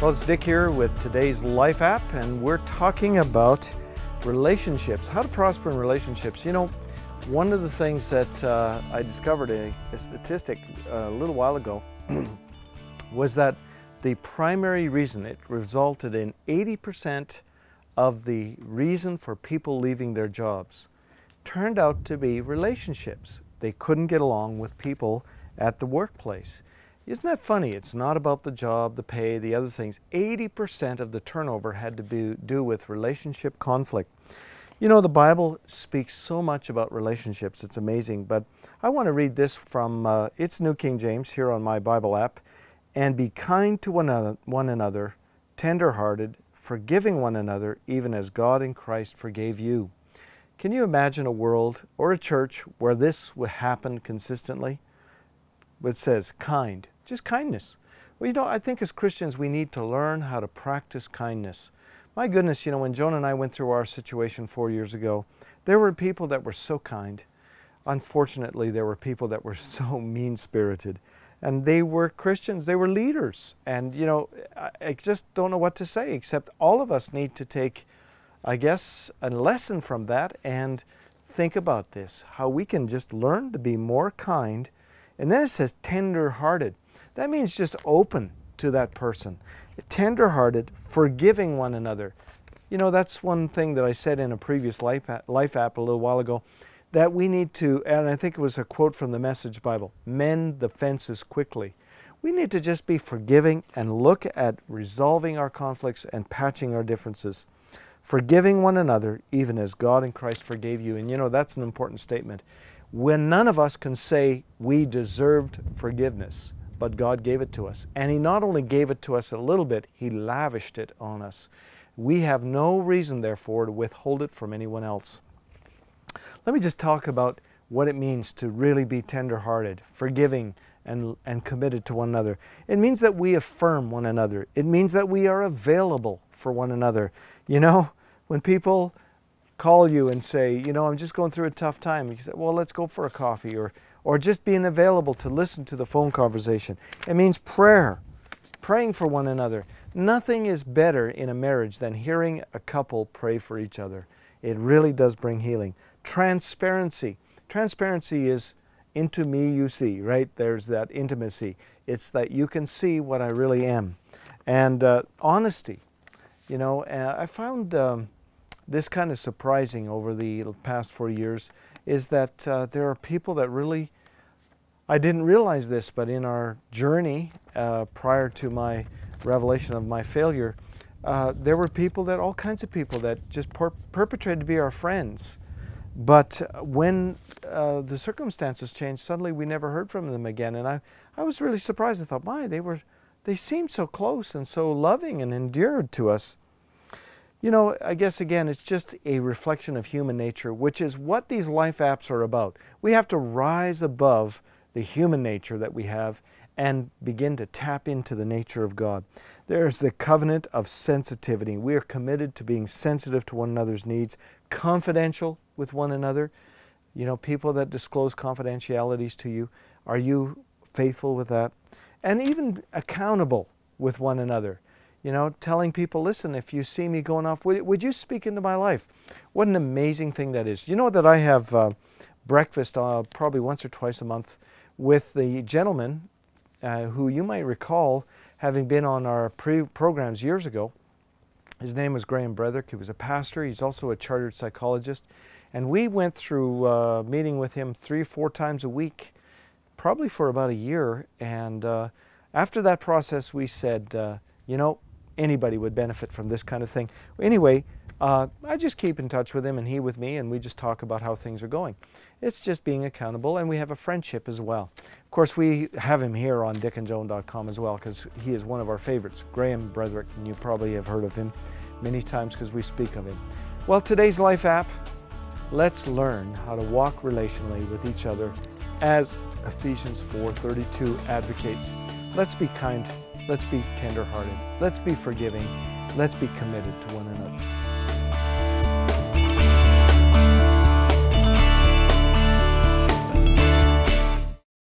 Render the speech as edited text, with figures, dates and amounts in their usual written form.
Well, it's Dick here with today's Life App, and we're talking about relationships, how to prosper in relationships. You know, one of the things that I discovered a statistic a little while ago was that the primary reason, it resulted in 80% of the reason for people leaving their jobs turned out to be relationships. They couldn't get along with people at the workplace. Isn't that funny? It's not about the job, the pay, the other things. 80% of the turnover had to do with relationship conflict. You know, the Bible speaks so much about relationships. It's amazing. But I want to read this from, it's New King James here on my Bible app. And be kind to one another, tender-hearted, forgiving one another, even as God in Christ forgave you. Can you imagine a world or a church where this would happen consistently? It says kind, just kindness. Well, you know, I think as Christians we need to learn how to practice kindness. My goodness, you know, when Joan and I went through our situation 4 years ago, there were people that were so kind. Unfortunately, there were people that were so mean-spirited. And they were Christians, they were leaders. And, you know, I just don't know what to say, except all of us need to take, I guess, a lesson from that and think about this, how we can just learn to be more kind. And then it says tender-hearted. That means just open to that person. Tender-hearted, forgiving one another. You know, that's one thing that I said in a previous Life App a little while ago, that we need to, and I think it was a quote from the Message Bible, mend the fences quickly. We need to just be forgiving and look at resolving our conflicts and patching our differences. Forgiving one another, even as God in Christ forgave you. And you know, that's an important statement. When none of us can say we deserved forgiveness, but God gave it to us. And He not only gave it to us a little bit, He lavished it on us. We have no reason, therefore, to withhold it from anyone else. Let me just talk about what it means to really be tender-hearted, forgiving, and committed to one another. It means that we affirm one another. It means that we are available for one another. You know, when people call you and say, you know, I'm just going through a tough time, you say, well, let's go for a coffee, or just being available to listen to the phone conversation. It means prayer, praying for one another. Nothing is better in a marriage than hearing a couple pray for each other. It really does bring healing. Transparency. Transparency is into me you see, right? There's that intimacy. It's that you can see what I really am. And honesty. You know, I found this kind of surprising over the past 4 years, is that there are people that really, I didn't realize this, but in our journey prior to my revelation of my failure, there were people that, all kinds of people that just perpetrated to be our friends. But when the circumstances changed, suddenly we never heard from them again. And I was really surprised. I thought, my, they seemed so close and so loving and endeared to us. You know, I guess again, it's just a reflection of human nature, which is what these Life Apps are about. We have to rise above the human nature that we have and begin to tap into the nature of God. There's the covenant of sensitivity. We are committed to being sensitive to one another's needs, confidential with one another. You know, people that disclose confidentialities to you, are you faithful with that? And even accountable with one another. You know, telling people, listen, if you see me going off, would you speak into my life? What an amazing thing that is. You know that I have breakfast probably once or twice a month with the gentleman who you might recall having been on our programs years ago. His name was Graham Bretherk. He was a pastor. He's also a chartered psychologist. And we went through meeting with him 3 or 4 times a week, probably for about a year. And after that process, we said, you know, anybody would benefit from this kind of thing. Anyway, I just keep in touch with him and he with me, and we just talk about how things are going. It's just being accountable, and we have a friendship as well. Of course, we have him here on dickandjoan.com as well, because he is one of our favorites, Graham Bretherk, and you probably have heard of him many times because we speak of him. Well, today's Life App, let's learn how to walk relationally with each other as Ephesians 4:32 advocates. Let's be kind. Let's be tender-hearted. Let's be forgiving. Let's be committed to one another.